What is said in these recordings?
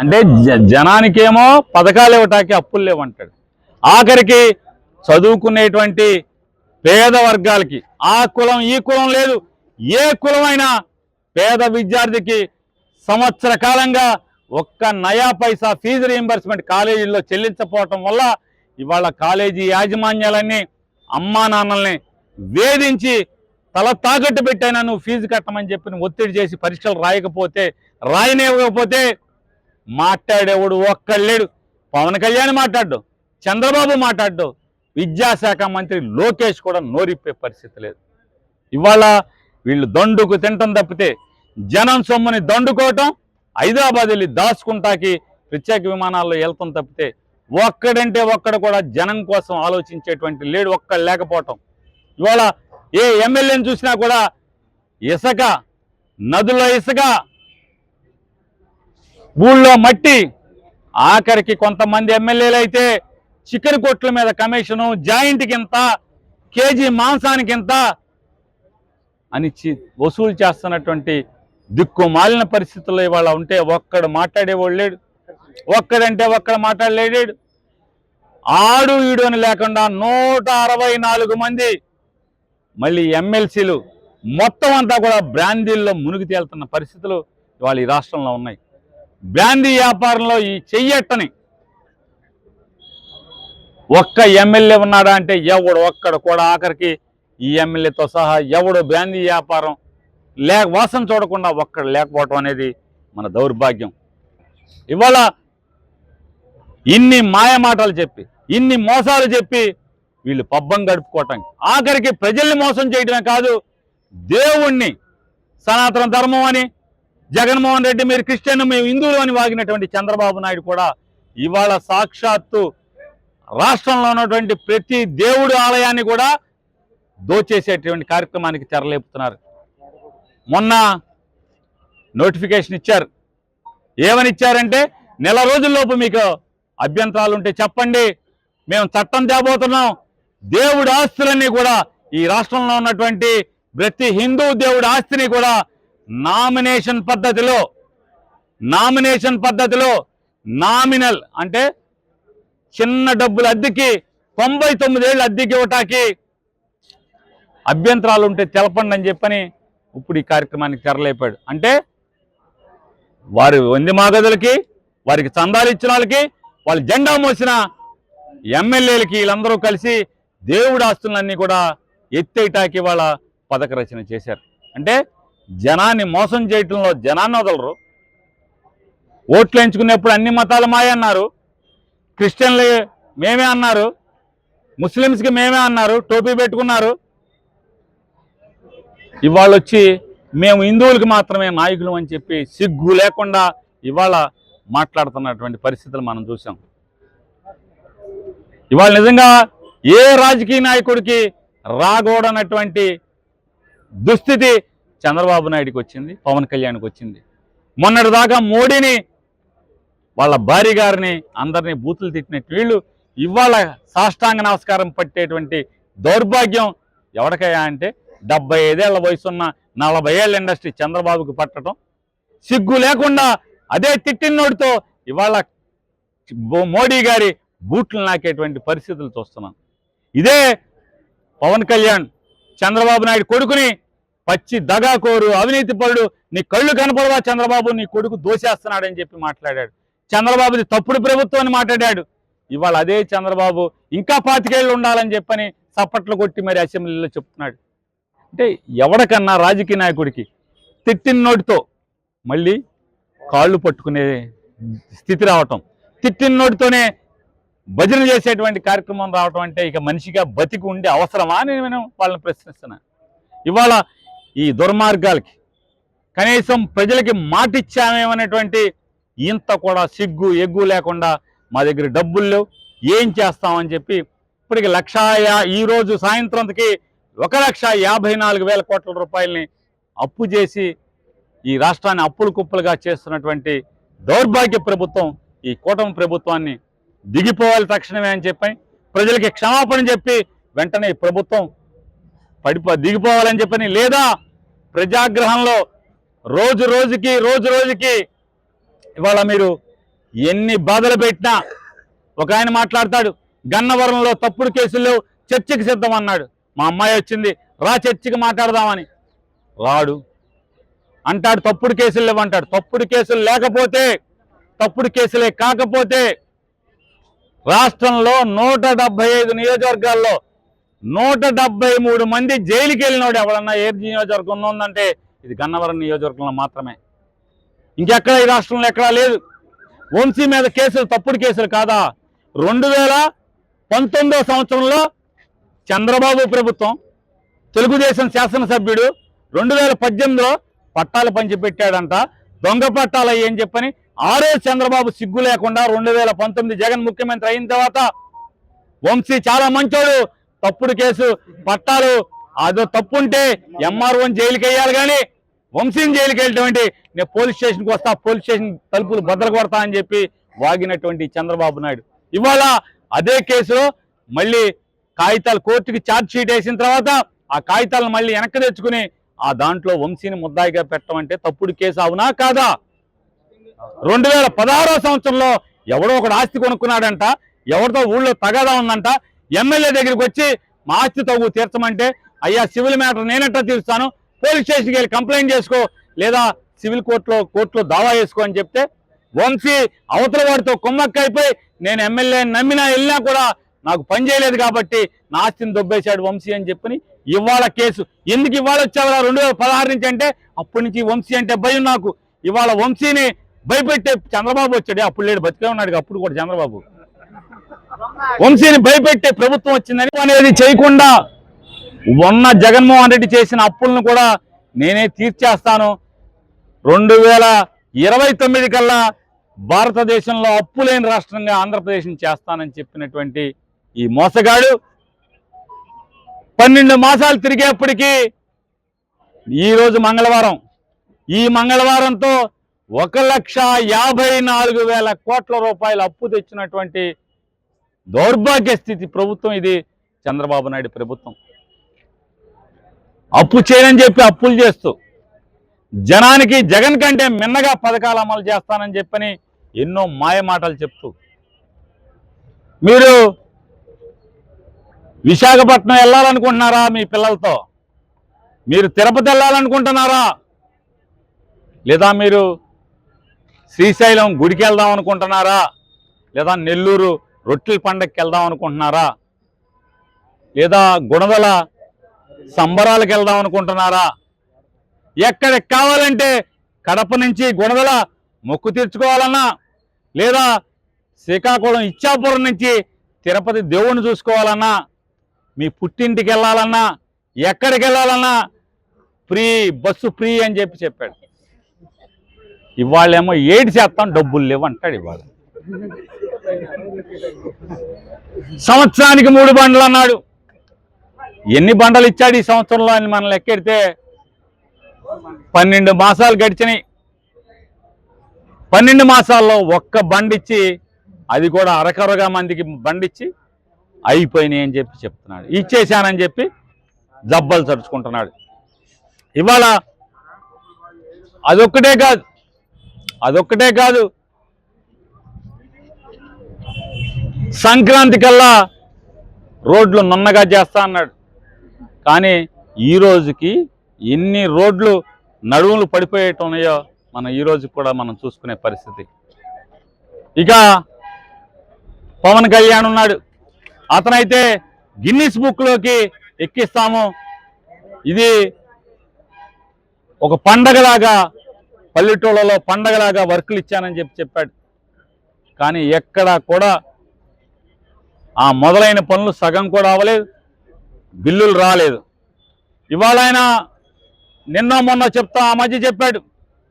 అంటే జనానికేమో పథకాలు ఇవ్వటానికి అప్పులు లేవంటాడు. ఆఖరికి చదువుకునేటువంటి పేద వర్గాలకి ఆ కులం ఈ కులం లేదు, ఏ కులమైనా పేద విద్యార్థికి సంవత్సర కాలంగా ఒక్క నయా పైసా ఫీజు రీయింబర్స్మెంట్ కాలేజీల్లో చెల్లించకపోవటం వల్ల ఇవాళ కాలేజీ యాజమాన్యాలన్నీ అమ్మా నాన్నల్ని వేధించి తల తాకట్టు పెట్టైనా నువ్వు ఫీజు కట్టమని చెప్పి ఒత్తిడి చేసి పరీక్షలు రాయనివ్వకపోతే మాట్లాడేవాడు ఒక్కళ్ళేడు. పవన్ కళ్యాణ్ మాట్లాడ్డు, చంద్రబాబు మాట్లాడ్డు, విద్యాశాఖ మంత్రి లోకేష్ కూడా నోరిప్పే పరిస్థితి లేదు. ఇవాళ వీళ్ళు దండుకు తింటం తప్పితే జనం సొమ్ముని దండుకోవటం, హైదరాబాద్ వెళ్ళి దాచుకుంటాకి ప్రత్యేక విమానాల్లో వెళ్తాం తప్పితే ఒక్కడంటే ఒక్కడ కూడా జనం కోసం ఆలోచించేటువంటి లేడు, ఒక్కడు లేకపోవటం. ఇవాళ ఏ ఎమ్మెల్యేని చూసినా కూడా ఇసుక, నదుల్లో ఇసుక, ఊళ్ళో మట్టి, ఆఖరికి కొంతమంది ఎమ్మెల్యేలు అయితే చికెన్ కొట్ల మీద కమిషను, జాయింట్కి ఇంత, కేజీ మాంసానికి ఇంత అని వసూలు చేస్తున్నటువంటి దిక్కుమాలిన పరిస్థితుల్లో ఇవాళ ఉంటే ఒక్కడు మాట్లాడేవాడు లేడు, ఒక్కడంటే ఒక్కడ మాట్లాడలేడు. ఆడు ఈడు అని లేకుండా 164 మంది మళ్ళీ ఎమ్మెల్సీలు మొత్తం అంతా కూడా బ్రాందీల్లో మునిగి తేలుతున్న పరిస్థితులు ఇవాళ ఈ రాష్ట్రంలో ఉన్నాయి. బ్రాందీ వ్యాపారంలో ఈ చెయ్యట్టని ఒక్క ఎమ్మెల్యే ఉన్నాడా అంటే ఎవడు ఒక్కడ కూడా, ఆఖరికి ఈ ఎమ్మెల్యేతో సహా ఎవడు బ్రాందీ వ్యాపారం వాసన చూడకుండా ఒక్కడ లేకపోవటం అనేది మన దౌర్భాగ్యం. ఇవాళ ఇన్ని మాయమాటలు చెప్పి, ఇన్ని మోసాలు చెప్పి వీళ్ళు పబ్బం గడుపుకోవటానికి, ఆఖరికి ప్రజల్ని మోసం చేయడమే కాదు, దేవుణ్ణి సనాతన ధర్మం అని, జగన్మోహన్ రెడ్డి మీరు క్రిస్టియన్ మేము హిందువులు అని వాగినటువంటి చంద్రబాబు నాయుడు కూడా ఇవాళ సాక్షాత్తు రాష్ట్రంలో ఉన్నటువంటి ప్రతి దేవుడు ఆలయాన్ని కూడా దోచేసేటువంటి కార్యక్రమానికి తెరలేపుతున్నారు. మొన్న నోటిఫికేషన్ ఇచ్చారు. ఏమని ఇచ్చారంటే, నెల రోజుల్లోపు మీకు అభ్యంతరాలు ఉంటే చెప్పండి, మేము చట్టం తేబోతున్నాం, దేవుడి ఆస్తులన్నీ కూడా ఈ రాష్ట్రంలో ఉన్నటువంటి ప్రతి హిందూ దేవుడి ఆస్తిని కూడా నామినేషన్ పద్ధతిలో నామినల్ అంటే చిన్న డబ్బులు అద్దెకి 99 ఏళ్ళు అద్దెకి ఇవ్వటానికి అభ్యంతరాలు ఉంటే తెలపండి అని చెప్పని ఇప్పుడు ఈ కార్యక్రమానికి తెరలేపాడు. అంటే వారి వంది మాగదులకి, వారికి చందాలు ఇచ్చిన వాళ్ళకి, వాళ్ళు జెండా మోసిన ఎమ్మెల్యేలకి వీళ్ళందరూ కలిసి దేవుడి ఆస్తులన్నీ కూడా ఎత్తేటాకి వాళ్ళ పథక రచన చేశారు. అంటే జనాన్ని మోసం చేయటంలో జనాన్ని వదలరు. ఓట్లు ఎంచుకునేప్పుడు అన్ని మతాలు మాయ అన్నారు, క్రిస్టియన్లు మేమే అన్నారు, ముస్లిమ్స్కి మేమే అన్నారు, టోపీ పెట్టుకున్నారు. ఇవాళ వచ్చి మేము హిందువులకి మాత్రమే నాయకులు అని చెప్పి సిగ్గు లేకుండా ఇవాళ మాట్లాడుతున్నటువంటి పరిస్థితులు మనం చూసాం. ఇవాళ నిజంగా ఏ రాజకీయ నాయకుడికి రాకూడనటువంటి దుస్థితి చంద్రబాబు నాయుడికి వచ్చింది, పవన్ కళ్యాణ్కి వచ్చింది. మొన్నటిదాకా మోడీని, వాళ్ళ భార్య గారిని అందరినీ బూతులు తిట్టినట్టు వీళ్ళు ఇవాళ సాష్టాంగ నమస్కారం పట్టేటువంటి దౌర్భాగ్యం ఎవరికయ్యా అంటే 75 ఏళ్ల వయసున్న 40 ఏళ్ల ఇండస్ట్రీ చంద్రబాబుకి పట్టడం, సిగ్గు లేకుండా అదే తిట్టినోడితో ఇవాళ మోడీ గారి బూట్లు నాకేటువంటి పరిస్థితులు చూస్తున్నాం. ఇదే పవన్ కళ్యాణ్ చంద్రబాబు నాయుడు కొడుకుని పచ్చి దగాకోరు, అవినీతి పరుడు, నీ కళ్ళు కనపడవా చంద్రబాబు, నీ కొడుకు దోషేస్తున్నాడని చెప్పి మాట్లాడాడు. చంద్రబాబుది తప్పుడు ప్రభుత్వం అని మాట్లాడాడు. ఇవాళ అదే చంద్రబాబు ఇంకా 25 ఏళ్ళు ఉండాలని చెప్పని చప్పట్లు కొట్టి మరి అసెంబ్లీలో చెప్తున్నాడు. అంటే ఎవరికన్నా రాజకీయ నాయకుడికి తిట్టిన నోటితో మళ్ళీ కాళ్ళు పట్టుకునే స్థితి రావటం, తిట్టిన నోటితోనే భజన చేసేటువంటి కార్యక్రమం రావటం అంటే ఇక మనిషిగా బతికి ఉండే అవసరమా అని నేను వాళ్ళని ప్రశ్నిస్తున్నాను. ఇవాళ ఈ దుర్మార్గాలకి కనీసం ప్రజలకి మాటిచ్చామేమనేటువంటి ఇంత కూడా సిగ్గు ఎగ్గు లేకుండా మా దగ్గర డబ్బులు లేవు, ఏం చేస్తామని చెప్పి ఇప్పటికి ఈరోజు సాయంత్రంకి 1,54,000 కోట్ల రూపాయలని అప్పు చేసి ఈ రాష్ట్రాన్ని అప్పులు కుప్పలుగా చేస్తున్నటువంటి దౌర్భాగ్య ప్రభుత్వం ఈ కూటమి ప్రభుత్వాన్ని దిగిపోవాలి తక్షణమే అని చెప్పి ప్రజలకి క్షమాపణ చెప్పి వెంటనే ఈ ప్రభుత్వం దిగిపోవాలని చెప్పని, లేదా ప్రజాగ్రహంలో రోజు రోజుకి ఇవాళ మీరు ఎన్ని బాధలు పెట్టినా ఒక ఆయన మాట్లాడతాడు, గన్నవరంలో తప్పుడు కేసుల్లో చర్చకి సిద్ధం అన్నాడు. మా అమ్మాయి వచ్చింది, రా చర్చకి మాట్లాడదామని. రాడు అంటాడు, తప్పుడు కేసులు లేవంటాడు. తప్పుడు కేసులు లేకపోతే, తప్పుడు కేసులే కాకపోతే రాష్ట్రంలో 175 నియోజకవర్గాల్లో 173 మంది జైలుకి వెళ్ళినోడు ఎవరన్నా ఏ నియోజకవర్గం ఉందంటే ఇది గన్నవరం నియోజకవర్గంలో మాత్రమే. ఇంకెక్కడ ఈ రాష్ట్రంలో ఎక్కడా లేదు. వంశీ మీద కేసులు తప్పుడు కేసులు కాదా? 2019 సంవత్సరంలో చంద్రబాబు ప్రభుత్వం, తెలుగుదేశం శాసనసభ్యుడు 2018లో పట్టాలు పంచిపెట్టాడంట. దొంగ పట్టాలు అయ్యని చెప్పని ఆరే చంద్రబాబు సిగ్గు లేకుండా 2019 జగన్ ముఖ్యమంత్రి అయిన తర్వాత వంశీ చాలా మంచోడు, తప్పుడు కేసు పట్టాలు అదో తప్పుంటే ఎంఆర్ఓని జైలుకి వేయాలి, కానీ వంశీని జైలుకి వెళ్ళటువంటి నేను పోలీస్ స్టేషన్కి వస్తా, పోలీస్ స్టేషన్ తలుపులు బద్దలు కొడతా అని చెప్పి వాగినటువంటి చంద్రబాబు నాయుడు ఇవాళ అదే కేసులో మళ్ళీ కాగితాలు కోర్టుకి ఛార్జ్ షీట్ వేసిన తర్వాత ఆ కాగితాలను మళ్ళీ వెనక్కి తెచ్చుకుని ఆ దాంట్లో వంశీని ముద్దాయిగా పెట్టమంటే తప్పుడు కేసు అవునా కాదా? 2016 సంవత్సరంలో ఎవడో ఒకడు ఆస్తి కొనుక్కున్నాడంట, ఎవరితో ఊళ్ళో తగాదా ఉందంట. ఎమ్మెల్యే దగ్గరికి వచ్చి మా ఆస్తి తగు తీర్చమంటే, అయ్యా సివిల్ మ్యాటర్ నేనెట్టా తీరుస్తాను, పోలీస్ స్టేషన్కి వెళ్ళి కంప్లైంట్ చేసుకో, లేదా సివిల్ కోర్టులో దావా చేసుకో అని చెప్తే వంశీ అవతల వాడితో కుమ్మక్కైపోయి నేను ఎమ్మెల్యేని నమ్మినా వెళ్ళినా కూడా నాకు పని చేయలేదు కాబట్టి నా ఆస్తిని దొబ్బేశాడు వంశీ అని చెప్పని ఇవాళ కేసు. ఎందుకు ఇవాళ వచ్చావరా 2016 నుంచి అంటే అప్పటి నుంచి వంశీ అంటే భయం నాకు. ఇవాళ వంశీని భయపెట్టే చంద్రబాబు వచ్చాడు, అప్పుడు లేడు, బతికే ఉన్నాడు అప్పుడు కూడా చంద్రబాబు. వంశీని భయపెట్టే ప్రభుత్వం వచ్చిందని అనేది చేయకుండా ఉన్న జగన్మోహన్ రెడ్డి చేసిన అప్పులను కూడా నేనే తీర్చేస్తాను, 2029 కల్లా భారతదేశంలో అప్పు లేని రాష్ట్రంగా ఆంధ్రప్రదేశ్ని చేస్తానని చెప్పినటువంటి ఈ మోసగాడు 12 మాసాలు తిరిగేప్పటికీ ఈరోజు మంగళవారం, ఈ మంగళవారంతో 1,54,000 కోట్ల రూపాయల అప్పు తెచ్చినటువంటి దౌర్భాగ్య స్థితి ప్రభుత్వం ఇది చంద్రబాబు నాయుడు ప్రభుత్వం. అప్పు చేయని చెప్పి అప్పులు చేస్తూ జనానికి జగన్ కంటే మిన్నగా పథకాలు అమలు చేస్తానని చెప్పని ఎన్నో మాయ మాటలు చెప్తూ మీరు విశాఖపట్నం వెళ్ళాలనుకుంటున్నారా మీ పిల్లలతో? మీరు తిరుపతి వెళ్ళాలనుకుంటున్నారా? లేదా మీరు శ్రీశైలం గుడికి వెళ్దాం అనుకుంటున్నారా? లేదా నెల్లూరు రొట్టెల పండగకి వెళ్దాం అనుకుంటున్నారా? లేదా గుణదల సంబరాలకు వెళ్దాం అనుకుంటున్నారా? ఎక్కడికి కావాలంటే కడప నుంచి గుణదల మొక్కు తీర్చుకోవాలన్నా, లేదా శ్రీకాకుళం ఇచ్చాపురం నుంచి తిరుపతి దేవుణ్ణి చూసుకోవాలన్నా, మీ పుట్టింటికి వెళ్ళాలన్నా, ఎక్కడికి వెళ్ళాలన్నా ఫ్రీ, బస్సు ఫ్రీ అని చెప్పాడు. ఇవాళేమో 7% డబ్బులు లేవు అంటాడు. ఇవాళ సంవత్సరానికి 3 బండ్లు అన్నాడు. ఎన్ని బండలు ఇచ్చాడు ఈ సంవత్సరంలో అని మనం లెక్కెడితే 12 మాసాలు గడిచినాయి. 12 మాసాల్లో ఒక్క బండిచ్చి, అది కూడా అరకరగా మందికి బండిచ్చి అయిపోయినాయి అని చెప్తున్నాడు. ఇచ్చేశానని చెప్పి జబ్బలు చరుచుకుంటున్నాడు. ఇవాళ అదొక్కటే కాదు, సంక్రాంతి కల్లా రోడ్లు నున్నగా చేస్తా అన్నాడు. కానీ ఈ రోజుకి ఎన్ని రోడ్లు నడువులు పడిపోయేటం ఉన్నాయో మనం ఈ రోజు కూడా మనం చూసుకునే పరిస్థితి. ఇక పవన్ కళ్యాణ్ ఉన్నాడు, అతనైతే గిన్నిస్ బుక్లోకి ఎక్కిస్తాము, ఇది ఒక పండగలాగా, పల్లెటూళ్ళలో పండగలాగా వర్కులు ఇచ్చానని చెప్పాడు. కానీ ఎక్కడా కూడా ఆ మొదలైన పనులు సగం కూడా అవ్వలేదు, బిల్లులు రాలేదు. ఇవాళ ఆయన నిన్న మొన్న ఆ మధ్య చెప్పాడు,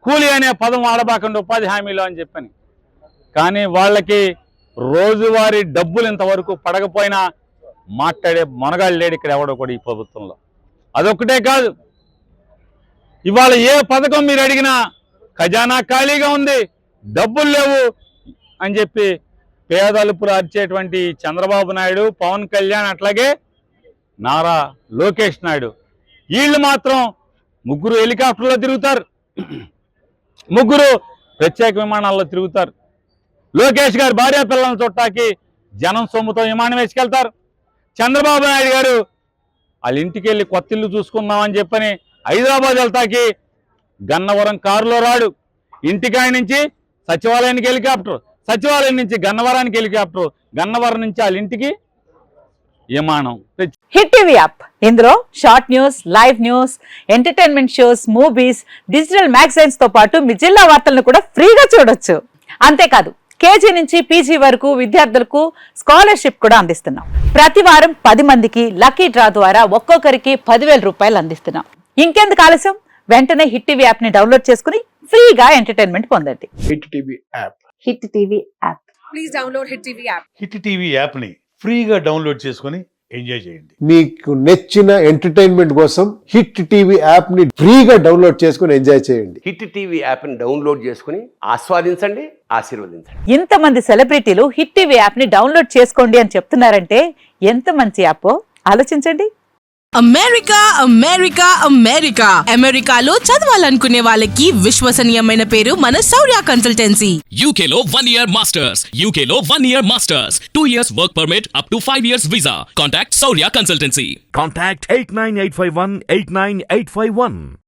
కూలీ అనే పదం ఆడబాకండి ఉపాధి హామీలో అని చెప్పని. కానీ వాళ్ళకి రోజువారీ డబ్బులు ఇంతవరకు పడకపోయినా మాట్లాడే మొనగాళ్ళు లేడు ఇక్కడ ఎవడో కూడా ఈ ప్రభుత్వంలో. అదొక్కటే కాదు, ఇవాళ ఏ పథకం మీరు అడిగినా ఖజానా ఖాళీగా ఉంది, డబ్బులు లేవు అని చెప్పి పేదలుపులు అరిచేటువంటి చంద్రబాబు నాయుడు, పవన్ కళ్యాణ్, అట్లాగే నారా లోకేష్ నాయుడు, వీళ్ళు మాత్రం 3 హెలికాప్టర్లో తిరుగుతారు, 3 ప్రత్యేక విమానాల్లో తిరుగుతారు. లోకేష్ గారు భార్య పిల్లలను చుట్టాకి జనం సొమ్ముతో విమానం వేసుకెళ్తారు. చంద్రబాబు నాయుడు గారు వాళ్ళ ఇంటికి వెళ్ళి కొత్త ఇల్లు చూసుకుందామని చెప్పని హైదరాబాద్ వెళ్తాకి గన్నవరం కారులో రాడు. ఇంటికాయ నుంచి సచివాలయానికి హెలికాప్టర్, సచివాలయం నుంచి గన్నవరానికి హెలికాప్టర్, గన్నవరం నుంచి వాళ్ళ ఇంటికి విమానం. హిట్ టీవీ యాప్, ఇందులో short news, live news, entertainment shows, movies, digital magazines తో పాటు మీ జిల్లా వార్తలను కూడా ఫ్రీగా చూడొచ్చు. అంతేకాదు కేజీ నుంచి పీజీ వరకు విద్యార్థులకు స్కాలర్షిప్ కూడా అందిస్తున్నాం. ప్రతి వారం 10 మందికి లక్కీ డ్రా ద్వారా ఒక్కొక్కరికి 10,000 రూపాయలు అందిస్తున్నాం. ఇంకెందుకు ఆలస్యం, వెంటనే హిట్ టీవీ యాప్ ని డౌన్లోడ్ చేసుకుని ఫ్రీగా ఎంటర్టైన్మెంట్ పొందండి. Hit TV app. Hit TV app. Please download hit TV app. Hit TV యాప్ని ఫ్రీగా డౌన్లోడ్ చేసుకొని ఎంజాయ్ చేయండి. మీకు నచ్చిన ఎంటర్టైన్మెంట్ కోసం హిట్ టీవీ యాప్ ని ఫ్రీగా డౌన్లోడ్ చేసుకొని ఎంజాయ్ చేయండి. హిట్ టీవీ యాప్ని డౌన్లోడ్ చేసుకుని ఆస్వాదించండి, ఆశీర్వదించండి. ఇంతమంది సెలబ్రిటీలు హిట్ టీవీ యాప్ ని డౌన్లోడ్ చేసుకోండి అని చెప్తున్నారంటే ఎంత మంచి యాప్ ఆలోచించండి. అమెరికా అమెరికా అమెరికా అమెరికాలో చదవాలనుకునే వాళ్ళకి విశ్వసనీయమైన పేరు మన శౌర్య కన్సల్టెన్సీ. UK లో 1 year masters. UK లో 1 year masters. 2 years work permit up to 5 years visa. Contact Saurya Consultancy. Contact 89851 89851.